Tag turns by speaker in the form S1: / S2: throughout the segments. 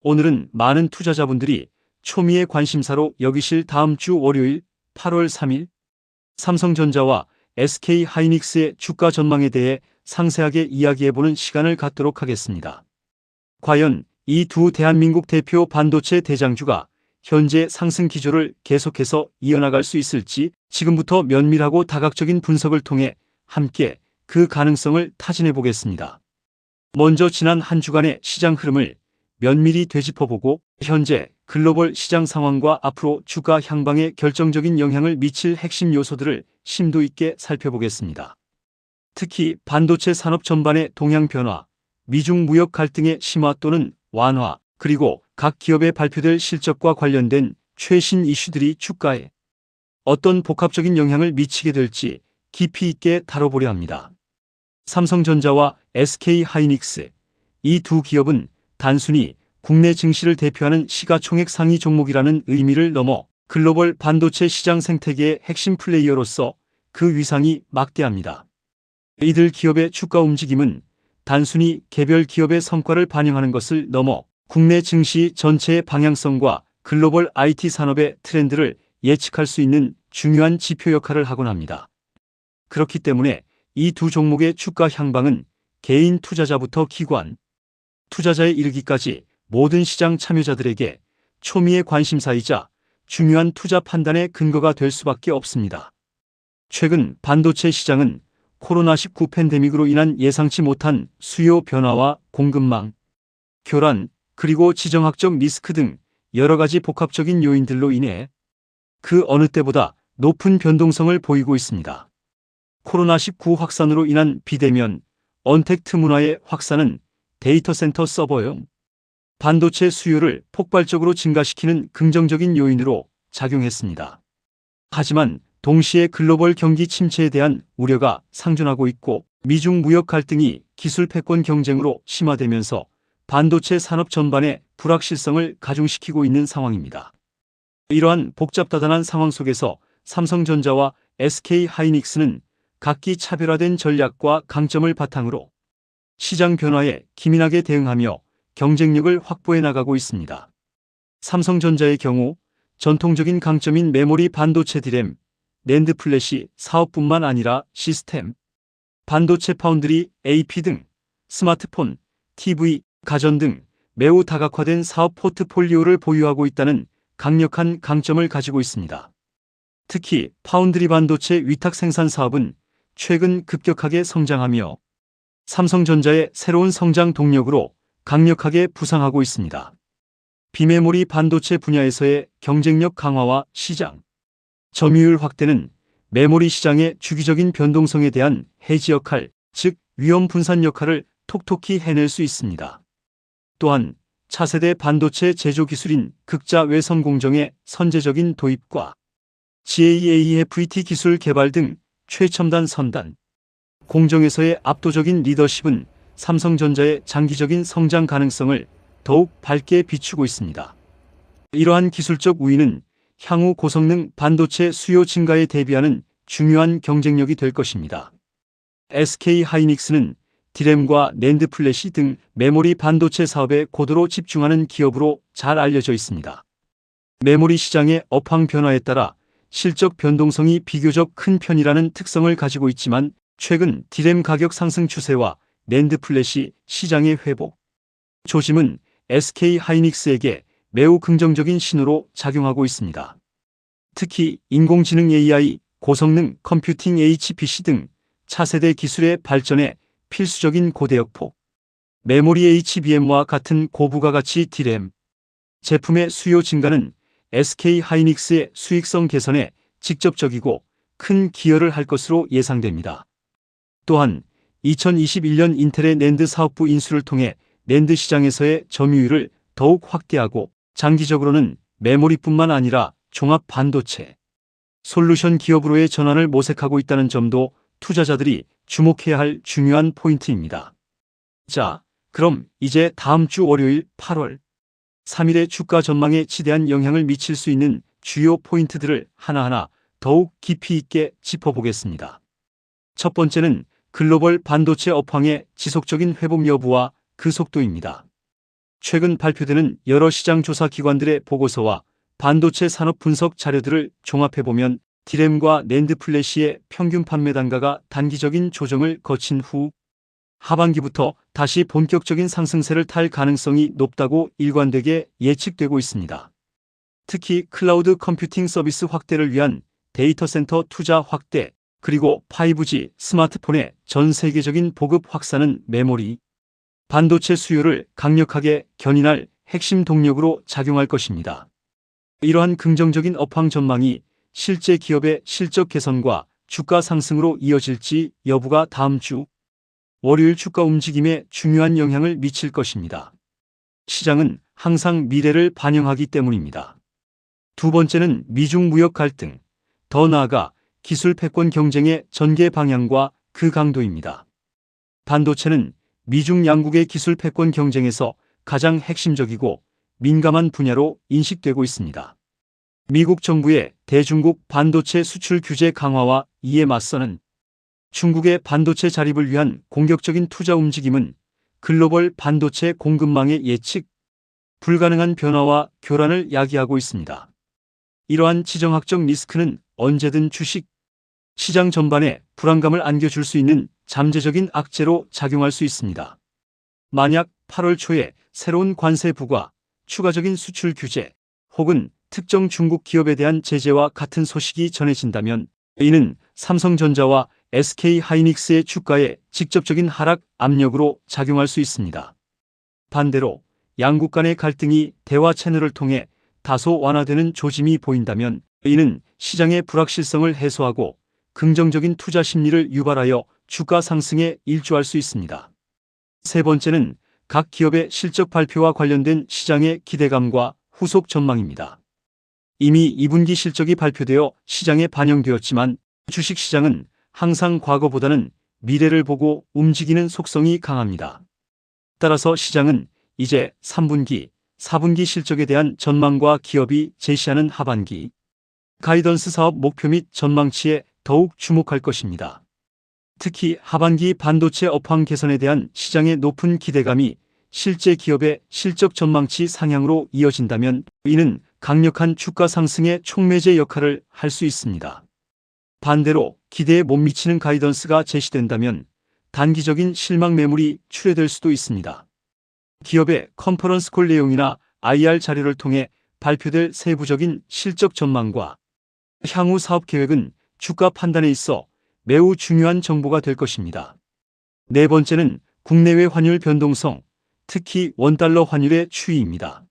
S1: 오늘은 많은 투자자분들이 초미의 관심사로 여기실 다음 주 월요일 8월 3일 삼성전자와 SK하이닉스의 주가 전망에 대해 상세하게 이야기해보는 시간을 갖도록 하겠습니다. 과연 이 두 대한민국 대표 반도체 대장주가 현재 상승 기조를 계속해서 이어나갈 수 있을지 지금부터 면밀하고 다각적인 분석을 통해 함께 그 가능성을 타진해 보겠습니다. 먼저 지난 한 주간의 시장 흐름을 면밀히 되짚어보고 현재 글로벌 시장 상황과 앞으로 주가 향방에 결정적인 영향을 미칠 핵심 요소들을 심도 있게 살펴보겠습니다. 특히 반도체 산업 전반의 동향 변화, 미중 무역 갈등의 심화 또는 완화, 그리고 각 기업에 발표될 실적과 관련된 최신 이슈들이 주가에 어떤 복합적인 영향을 미치게 될지 깊이 있게 다뤄보려 합니다. 삼성전자와 SK하이닉스, 이 두 기업은 단순히 국내 증시를 대표하는 시가총액 상위 종목이라는 의미를 넘어 글로벌 반도체 시장 생태계의 핵심 플레이어로서 그 위상이 막대합니다. 이들 기업의 주가 움직임은 단순히 개별 기업의 성과를 반영하는 것을 넘어 국내 증시 전체의 방향성과 글로벌 IT 산업의 트렌드를 예측할 수 있는 중요한 지표 역할을 하곤 합니다. 그렇기 때문에 이 두 종목의 주가 향방은 개인 투자자부터 기관, 투자자에 이르기까지 모든 시장 참여자들에게 초미의 관심사이자 중요한 투자 판단의 근거가 될 수밖에 없습니다. 최근 반도체 시장은 코로나19 팬데믹으로 인한 예상치 못한 수요 변화와 공급망, 교란, 그리고 지정학적 리스크 등 여러 가지 복합적인 요인들로 인해 그 어느 때보다 높은 변동성을 보이고 있습니다. 코로나19 확산으로 인한 비대면, 언택트 문화의 확산은 데이터 센터 서버용 반도체 수요를 폭발적으로 증가시키는 긍정적인 요인으로 작용했습니다. 하지만 동시에 글로벌 경기 침체에 대한 우려가 상존하고 있고 미중 무역 갈등이 기술 패권 경쟁으로 심화되면서 반도체 산업 전반의 불확실성을 가중시키고 있는 상황입니다. 이러한 복잡다단한 상황 속에서 삼성전자와 SK하이닉스는 각기 차별화된 전략과 강점을 바탕으로 시장 변화에 기민하게 대응하며 경쟁력을 확보해 나가고 있습니다. 삼성전자의 경우 전통적인 강점인 메모리 반도체 디램, 낸드 플래시 사업뿐만 아니라 시스템, 반도체 파운드리, AP 등 스마트폰, TV, 가전 등 매우 다각화된 사업 포트폴리오를 보유하고 있다는 강력한 강점을 가지고 있습니다. 특히 파운드리 반도체 위탁 생산 사업은 최근 급격하게 성장하며 삼성전자의 새로운 성장 동력으로 강력하게 부상하고 있습니다. 비메모리 반도체 분야에서의 경쟁력 강화와 시장 점유율 확대는 메모리 시장의 주기적인 변동성에 대한 해지 역할, 즉 위험 분산 역할을 톡톡히 해낼 수 있습니다. 또한 차세대 반도체 제조 기술인 극자 외선 공정의 선제적인 도입과 GAAFET 기술 개발 등 최첨단 선단 공정에서의 압도적인 리더십은 삼성전자의 장기적인 성장 가능성을 더욱 밝게 비추고 있습니다. 이러한 기술적 우위는 향후 고성능 반도체 수요 증가에 대비하는 중요한 경쟁력이 될 것입니다. SK하이닉스는 디램과 낸드 플래시 등 메모리 반도체 사업에 고도로 집중하는 기업으로 잘 알려져 있습니다. 메모리 시장의 업황 변화에 따라 실적 변동성이 비교적 큰 편이라는 특성을 가지고 있지만 최근 디램 가격 상승 추세와 낸드 플래시 시장의 회복 조짐은 SK하이닉스에게 매우 긍정적인 신호로 작용하고 있습니다. 특히 인공지능 AI, 고성능 컴퓨팅 HPC 등 차세대 기술의 발전에 필수적인 고대역폭 메모리 HBM과 같은 고부가가치 디램 제품의 수요 증가는 SK하이닉스의 수익성 개선에 직접적이고 큰 기여를 할 것으로 예상됩니다. 또한 2021년 인텔의 낸드 사업부 인수를 통해 낸드 시장에서의 점유율을 더욱 확대하고 장기적으로는 메모리뿐만 아니라 종합 반도체 솔루션 기업으로의 전환을 모색하고 있다는 점도 투자자들이 주목해야 할 중요한 포인트입니다. 자, 그럼 이제 다음 주 월요일 8월 3일의 주가 전망에 지대한 영향을 미칠 수 있는 주요 포인트들을 하나하나 더욱 깊이 있게 짚어보겠습니다. 첫 번째는 글로벌 반도체 업황의 지속적인 회복 여부와 그 속도입니다. 최근 발표되는 여러 시장 조사 기관들의 보고서와 반도체 산업 분석 자료들을 종합해보면 디램과 낸드 플래시의 평균 판매 단가가 단기적인 조정을 거친 후 하반기부터 다시 본격적인 상승세를 탈 가능성이 높다고 일관되게 예측되고 있습니다. 특히 클라우드 컴퓨팅 서비스 확대를 위한 데이터 센터 투자 확대, 그리고 5G 스마트폰의 전 세계적인 보급 확산은 메모리, 반도체 수요를 강력하게 견인할 핵심 동력으로 작용할 것입니다. 이러한 긍정적인 업황 전망이 실제 기업의 실적 개선과 주가 상승으로 이어질지 여부가 다음 주 월요일 주가 움직임에 중요한 영향을 미칠 것입니다. 시장은 항상 미래를 반영하기 때문입니다. 두 번째는 미중 무역 갈등, 더 나아가 기술 패권 경쟁의 전개 방향과 그 강도입니다. 반도체는 미중 양국의 기술 패권 경쟁에서 가장 핵심적이고 민감한 분야로 인식되고 있습니다. 미국 정부의 대중국 반도체 수출 규제 강화와 이에 맞서는 중국의 반도체 자립을 위한 공격적인 투자 움직임은 글로벌 반도체 공급망의 예측 불가능한 변화와 교란을 야기하고 있습니다. 이러한 지정학적 리스크는 언제든 주식 시장 전반에 불안감을 안겨줄 수 있는 잠재적인 악재로 작용할 수 있습니다. 만약 8월 초에 새로운 관세 부과, 추가적인 수출 규제, 혹은 특정 중국 기업에 대한 제재와 같은 소식이 전해진다면 이는 삼성전자와 SK하이닉스의 주가에 직접적인 하락 압력으로 작용할 수 있습니다. 반대로 양국 간의 갈등이 대화 채널을 통해 다소 완화되는 조짐이 보인다면 이는 시장의 불확실성을 해소하고 긍정적인 투자 심리를 유발하여 주가 상승에 일조할 수 있습니다. 세 번째는 각 기업의 실적 발표와 관련된 시장의 기대감과 후속 전망입니다. 이미 2분기 실적이 발표되어 시장에 반영되었지만 주식시장은 항상 과거보다는 미래를 보고 움직이는 속성이 강합니다. 따라서 시장은 이제 3분기, 4분기 실적에 대한 전망과 기업이 제시하는 하반기 가이던스 사업 목표 및 전망치에 더욱 주목할 것입니다. 특히 하반기 반도체 업황 개선에 대한 시장의 높은 기대감이 실제 기업의 실적 전망치 상향으로 이어진다면 이는 강력한 주가 상승의 촉매제 역할을 할 수 있습니다. 반대로 기대에 못 미치는 가이던스가 제시된다면 단기적인 실망 매물이 출회될 수도 있습니다. 기업의 컨퍼런스 콜 내용이나 IR 자료를 통해 발표될 세부적인 실적 전망과 향후 사업 계획은 주가 판단에 있어 매우 중요한 정보가 될 것입니다. 네 번째는 국내외 환율 변동성, 특히 원달러 환율의 추이입니다.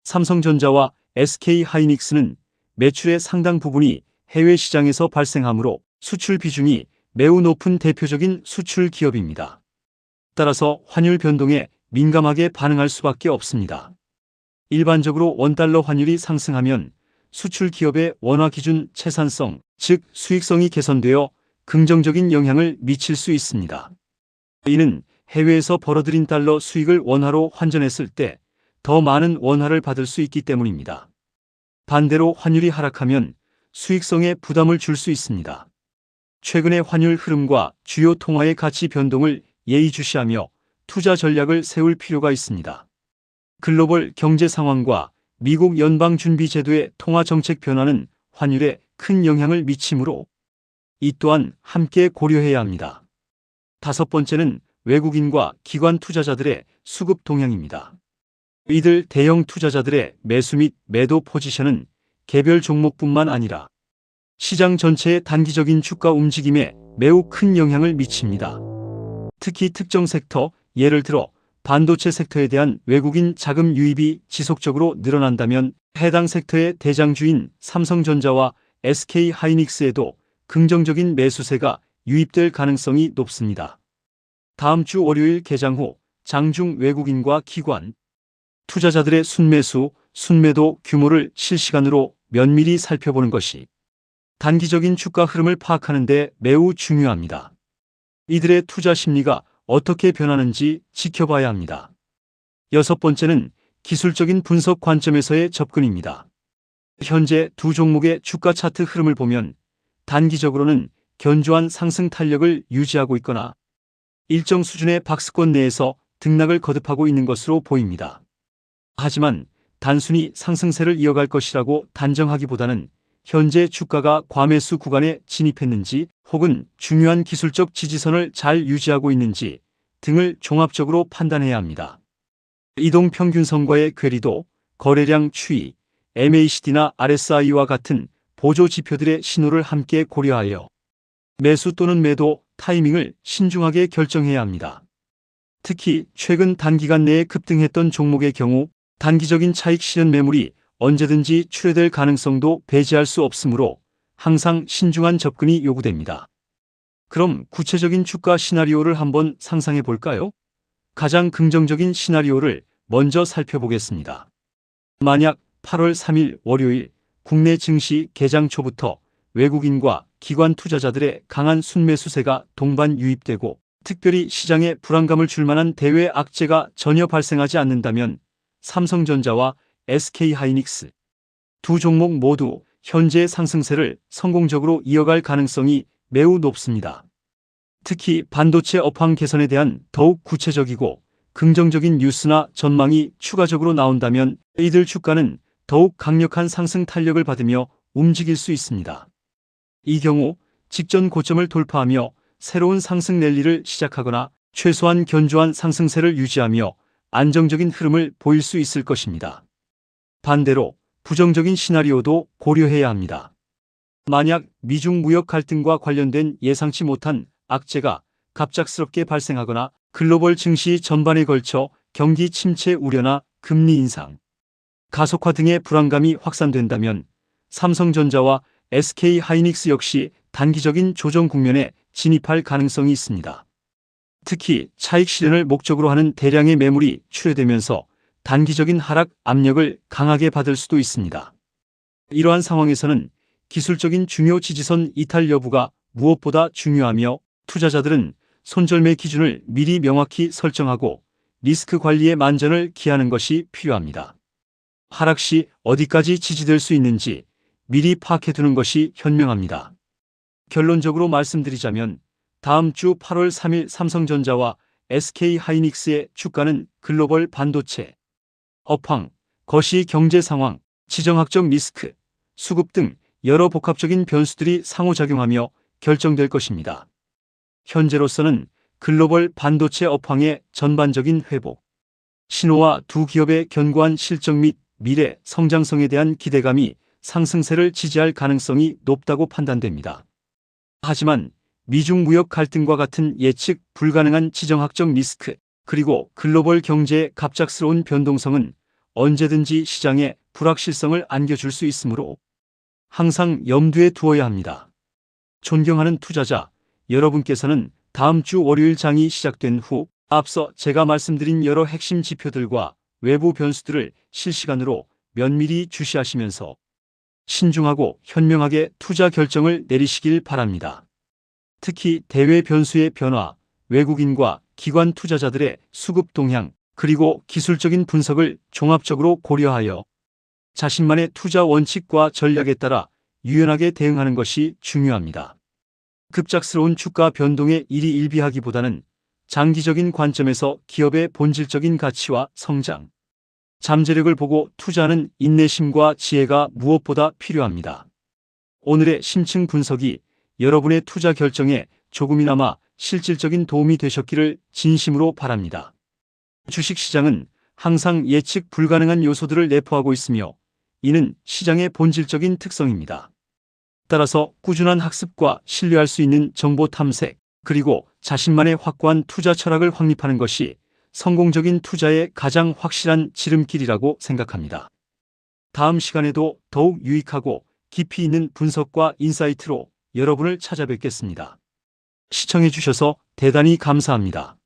S1: 삼성전자와 SK하이닉스는 매출의 상당 부분이 해외 시장에서 발생하므로 수출 비중이 매우 높은 대표적인 수출 기업입니다. 따라서 환율 변동에 민감하게 반응할 수밖에 없습니다. 일반적으로 원달러 환율이 상승하면 수출 기업의 원화 기준 채산성, 즉 수익성이 개선되어 긍정적인 영향을 미칠 수 있습니다. 이는 해외에서 벌어들인 달러 수익을 원화로 환전했을 때 더 많은 원화를 받을 수 있기 때문입니다. 반대로 환율이 하락하면 수익성에 부담을 줄 수 있습니다. 최근의 환율 흐름과 주요 통화의 가치 변동을 예의주시하며 투자 전략을 세울 필요가 있습니다. 글로벌 경제 상황과 미국 연방준비제도의 통화 정책 변화는 환율에 큰 영향을 미치므로 이 또한 함께 고려해야 합니다. 다섯 번째는 외국인과 기관 투자자들의 수급 동향입니다. 이들 대형 투자자들의 매수 및 매도 포지션은 개별 종목뿐만 아니라 시장 전체의 단기적인 주가 움직임에 매우 큰 영향을 미칩니다. 특히 특정 섹터, 예를 들어 반도체 섹터에 대한 외국인 자금 유입이 지속적으로 늘어난다면 해당 섹터의 대장주인 삼성전자와 SK하이닉스에도 긍정적인 매수세가 유입될 가능성이 높습니다. 다음 주 월요일 개장 후 장중 외국인과 기관 투자자들의 순매수, 순매도 규모를 실시간으로 면밀히 살펴보는 것이 단기적인 주가 흐름을 파악하는 데 매우 중요합니다. 이들의 투자 심리가 어떻게 변하는지 지켜봐야 합니다. 여섯 번째는 기술적인 분석 관점에서의 접근입니다. 현재 두 종목의 주가 차트 흐름을 보면 단기적으로는 견조한 상승 탄력을 유지하고 있거나 일정 수준의 박스권 내에서 등락을 거듭하고 있는 것으로 보입니다. 하지만 단순히 상승세를 이어갈 것이라고 단정하기보다는 현재 주가가 과매수 구간에 진입했는지 혹은 중요한 기술적 지지선을 잘 유지하고 있는지 등을 종합적으로 판단해야 합니다. 이동평균선과의 괴리도, 거래량 추이, MACD나 RSI와 같은 보조 지표들의 신호를 함께 고려하여 매수 또는 매도 타이밍을 신중하게 결정해야 합니다. 특히 최근 단기간 내에 급등했던 종목의 경우 단기적인 차익 실현 매물이 언제든지 출회될 가능성도 배제할 수 없으므로 항상 신중한 접근이 요구됩니다. 그럼 구체적인 주가 시나리오를 한번 상상해 볼까요? 가장 긍정적인 시나리오를 먼저 살펴보겠습니다. 만약 8월 3일 월요일 국내 증시 개장 초부터 외국인과 기관 투자자들의 강한 순매수세가 동반 유입되고 특별히 시장에 불안감을 줄 만한 대외 악재가 전혀 발생하지 않는다면 삼성전자와 SK하이닉스 두 종목 모두 현재 상승세를 성공적으로 이어갈 가능성이 매우 높습니다. 특히 반도체 업황 개선에 대한 더욱 구체적이고 긍정적인 뉴스나 전망이 추가적으로 나온다면 이들 주가는 더욱 강력한 상승 탄력을 받으며 움직일 수 있습니다. 이 경우 직전 고점을 돌파하며 새로운 상승 랠리를 시작하거나 최소한 견조한 상승세를 유지하며 안정적인 흐름을 보일 수 있을 것입니다. 반대로 부정적인 시나리오도 고려해야 합니다. 만약 미중 무역 갈등과 관련된 예상치 못한 악재가 갑작스럽게 발생하거나 글로벌 증시 전반에 걸쳐 경기 침체 우려나 금리 인상, 가속화 등의 불안감이 확산된다면 삼성전자와 SK하이닉스 역시 단기적인 조정 국면에 진입할 가능성이 있습니다. 특히 차익 실현을 목적으로 하는 대량의 매물이 출회되면서 단기적인 하락 압력을 강하게 받을 수도 있습니다. 이러한 상황에서는 기술적인 중요 지지선 이탈 여부가 무엇보다 중요하며 투자자들은 손절매 기준을 미리 명확히 설정하고 리스크 관리에 만전을 기하는 것이 필요합니다. 하락 시 어디까지 지지될 수 있는지 미리 파악해두는 것이 현명합니다. 결론적으로 말씀드리자면 다음 주 8월 3일 삼성전자와 SK하이닉스의 주가는 글로벌 반도체, 업황, 거시 경제 상황, 지정학적 리스크, 수급 등 여러 복합적인 변수들이 상호작용하며 결정될 것입니다. 현재로서는 글로벌 반도체 업황의 전반적인 회복, 신호와 두 기업의 견고한 실적 및 미래 성장성에 대한 기대감이 상승세를 지지할 가능성이 높다고 판단됩니다. 하지만 미중 무역 갈등과 같은 예측 불가능한 지정학적 리스크, 그리고 글로벌 경제의 갑작스러운 변동성은 언제든지 시장에 불확실성을 안겨줄 수 있으므로 항상 염두에 두어야 합니다. 존경하는 투자자 여러분께서는 다음 주 월요일 장이 시작된 후 앞서 제가 말씀드린 여러 핵심 지표들과 외부 변수들을 실시간으로 면밀히 주시하시면서 신중하고 현명하게 투자 결정을 내리시길 바랍니다. 특히 대외 변수의 변화, 외국인과 기관 투자자들의 수급 동향, 그리고 기술적인 분석을 종합적으로 고려하여 자신만의 투자 원칙과 전략에 따라 유연하게 대응하는 것이 중요합니다. 급작스러운 주가 변동에 일희일비하기보다는 장기적인 관점에서 기업의 본질적인 가치와 성장, 잠재력을 보고 투자하는 인내심과 지혜가 무엇보다 필요합니다. 오늘의 심층 분석이 여러분의 투자 결정에 조금이나마 실질적인 도움이 되셨기를 진심으로 바랍니다. 주식시장은 항상 예측 불가능한 요소들을 내포하고 있으며 이는 시장의 본질적인 특성입니다. 따라서 꾸준한 학습과 신뢰할 수 있는 정보 탐색, 그리고 자신만의 확고한 투자 철학을 확립하는 것이 성공적인 투자의 가장 확실한 지름길이라고 생각합니다. 다음 시간에도 더욱 유익하고 깊이 있는 분석과 인사이트로 여러분을 찾아뵙겠습니다. 시청해 주셔서 대단히 감사합니다.